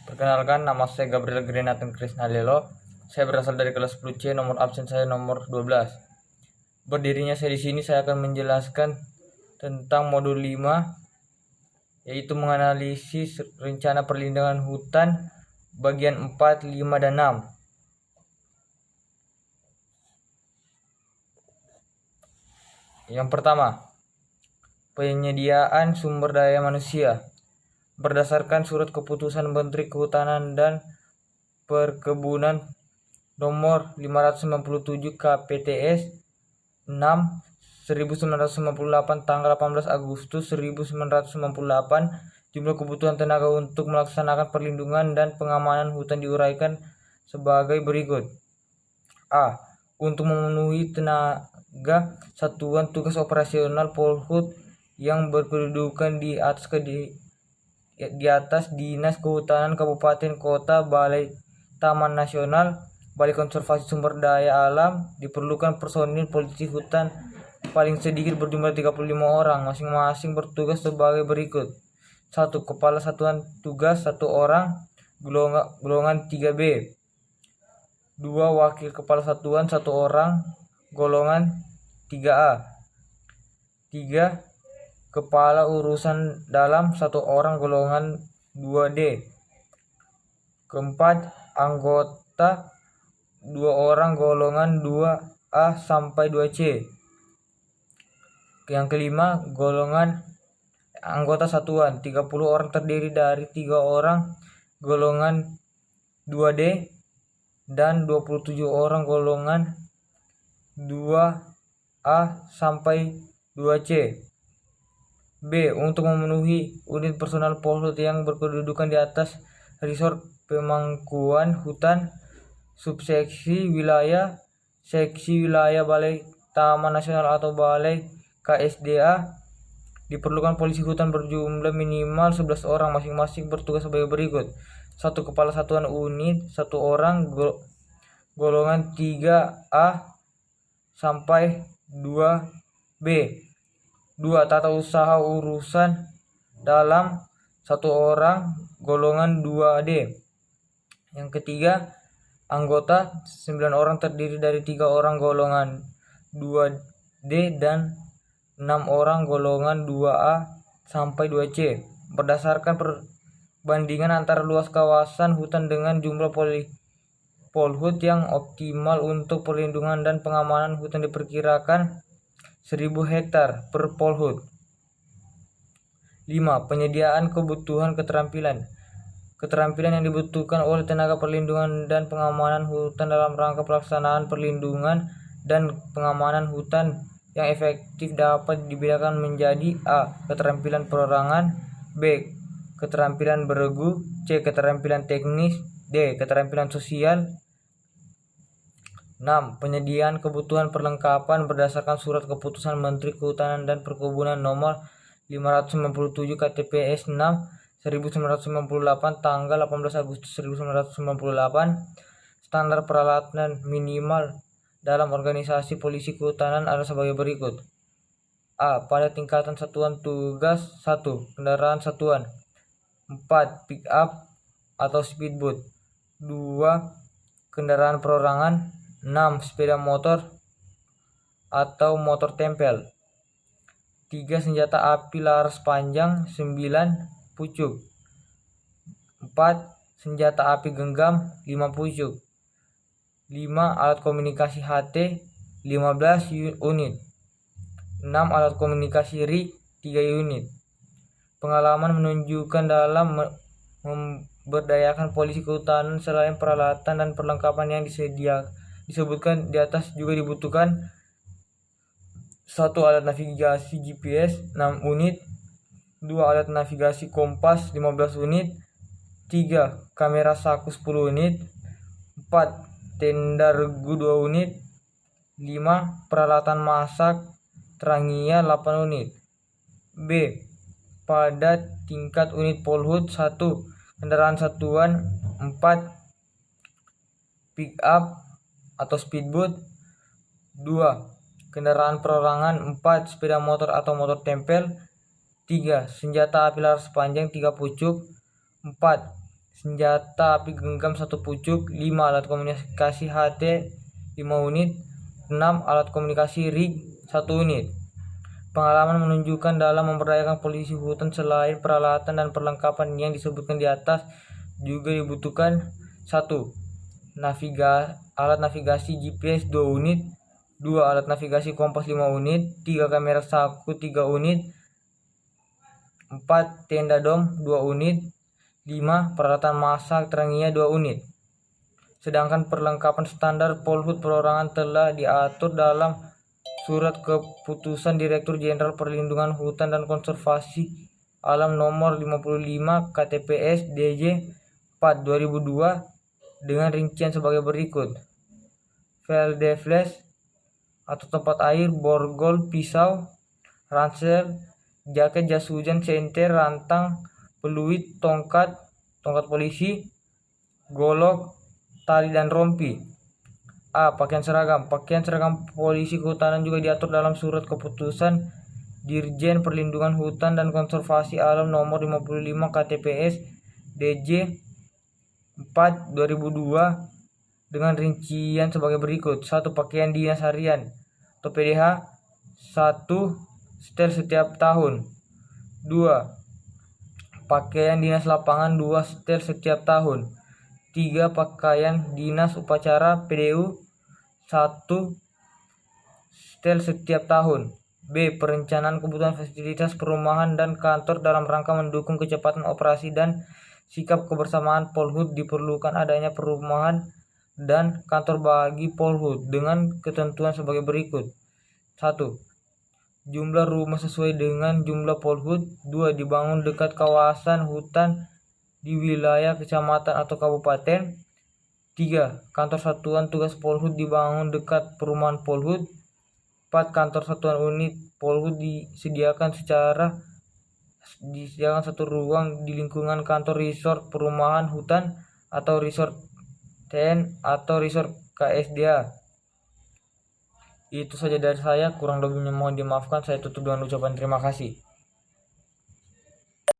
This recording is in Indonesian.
Perkenalkan, nama saya Gabriel Grenatan Krisnalelo. Saya berasal dari kelas 10C, nomor absen saya nomor 12. Berdirinya saya di sini, saya akan menjelaskan tentang modul 5, yaitu menganalisis rencana perlindungan hutan bagian 4, 5, dan 6. Yang pertama, penyediaan sumber daya manusia. Berdasarkan surat keputusan Menteri Kehutanan dan Perkebunan nomor 597 KPTS 6 1998 tanggal 18 Agustus 1998, jumlah kebutuhan tenaga untuk melaksanakan perlindungan dan pengamanan hutan diuraikan sebagai berikut. A. Untuk memenuhi tenaga satuan tugas operasional Polhut yang berkedudukan di atas Dinas Kehutanan Kabupaten Kota, Balai Taman Nasional, Balai Konservasi Sumber Daya Alam, diperlukan personil polisi hutan paling sedikit berjumlah 35 orang, masing-masing bertugas sebagai berikut. 1. Kepala Satuan Tugas 1 orang, golongan 3B. 2. Wakil Kepala Satuan 1 orang, golongan 3A. 3. Kepala Urusan Dalam 1 orang, golongan 2D. Keempat, anggota 2 orang, golongan 2A sampai 2C. Yang kelima, golongan anggota satuan 30 orang terdiri dari 3 orang, golongan 2D, dan 27 orang, golongan 2A sampai 2C. B. Untuk memenuhi unit personal Polhut yang berkedudukan di atas Resort Pemangkuan Hutan Subseksi Wilayah Seksi Wilayah Balai Taman Nasional atau Balai KSDA, diperlukan polisi hutan berjumlah minimal 11 orang, masing-masing bertugas sebagai berikut. 1. Kepala Satuan Unit 1 orang, golongan 3A sampai 2B. 2. Tata Usaha Urusan Dalam 1 orang, golongan 2D. Yang ketiga, anggota 9 orang terdiri dari 3 orang, golongan 2D, dan 6 orang, golongan 2A sampai 2C. Berdasarkan perbandingan antara luas kawasan hutan dengan jumlah Polhut yang optimal untuk perlindungan dan pengamanan hutan diperkirakan 1000 hektar per Polhut. 5. Penyediaan kebutuhan keterampilan. Keterampilan yang dibutuhkan oleh tenaga perlindungan dan pengamanan hutan dalam rangka pelaksanaan perlindungan dan pengamanan hutan yang efektif dapat dibedakan menjadi A. Keterampilan perorangan, B. Keterampilan beregu, C. Keterampilan teknis, D. Keterampilan sosial. 6. Penyediaan kebutuhan perlengkapan berdasarkan surat keputusan Menteri Kehutanan dan Perkebunan nomor 597 KTPS 6 1998 tanggal 18 Agustus 1998. Standar peralatan minimal dalam organisasi polisi kehutanan ada sebagai berikut. A. Pada tingkatan satuan tugas 1. Kendaraan satuan 4. Pick up atau speedboat 2. Kendaraan perorangan 6. Sepeda motor atau motor tempel 3. Senjata api laras panjang 9 pucuk 4. Senjata api genggam 5 pucuk 5. Alat komunikasi HT 15 unit 6. Alat komunikasi RIG 3 unit. Pengalaman menunjukkan dalam memberdayakan polisi kehutanan selain peralatan dan perlengkapan yang disebutkan di atas juga dibutuhkan 1. Alat navigasi GPS 6 unit 2. Alat navigasi kompas 15 unit 3. Kamera saku 10 unit 4. Tenda regu 2 unit 5. Peralatan masak terangia 8 unit. B. Pada tingkat unit Polhut 1. Kendaraan satuan 4. Pick up atau speedboat 2. Kendaraan perorangan 4. Sepeda motor atau motor tempel 3. Senjata api laras panjang 3 pucuk 4. senjata api genggam 1 pucuk, 5 alat komunikasi HT 5 unit, 6 alat komunikasi RIG 1 unit. Pengalaman menunjukkan dalam memberdayakan polisi hutan selain peralatan dan perlengkapan yang disebutkan di atas juga dibutuhkan 1. Alat navigasi GPS 2 unit, 2 alat navigasi kompas 5 unit, 3 kamera saku 3 unit, 4 tenda dom 2 unit, 5 peralatan masak terangia 2 unit. Sedangkan perlengkapan standar Polhut perorangan telah diatur dalam Surat Keputusan Direktur Jenderal Perlindungan Hutan dan Konservasi Alam nomor 55 KTPS DJ 4 2002 dengan rincian sebagai berikut. Veldefles atau tempat air, borgol, pisau, ransel, jaket jas hujan, senter, rantang, peluit, tongkat polisi, golok, tali dan rompi. A. Pakaian seragam. Pakaian seragam polisi kehutanan juga diatur dalam Surat Keputusan Dirjen Perlindungan Hutan dan Konservasi Alam nomor 55 KTPS DJ 4 2002 dengan rincian sebagai berikut. 1. Pakaian dinas harian atau PDH 1 setel setiap tahun. 2. Pakaian dinas lapangan 2 setel setiap tahun. 3. Pakaian dinas upacara PDU 1 setel setiap tahun. B. Perencanaan kebutuhan fasilitas perumahan dan kantor dalam rangka mendukung kecepatan operasi dan sikap kebersamaan Polhut diperlukan adanya perumahan dan kantor bagi Polhut dengan ketentuan sebagai berikut. 1. Jumlah rumah sesuai dengan jumlah Polhut. 2. Dibangun dekat kawasan hutan di wilayah kecamatan atau kabupaten. 3. Kantor satuan tugas Polhut dibangun dekat perumahan Polhut. 4. Kantor satuan unit Polhut disediakan satu ruang di lingkungan kantor resort perumahan hutan atau resort TN atau resort KSDA. Itu saja dari saya, kurang lebihnya mohon dimaafkan. Saya tutup dengan ucapan terima kasih.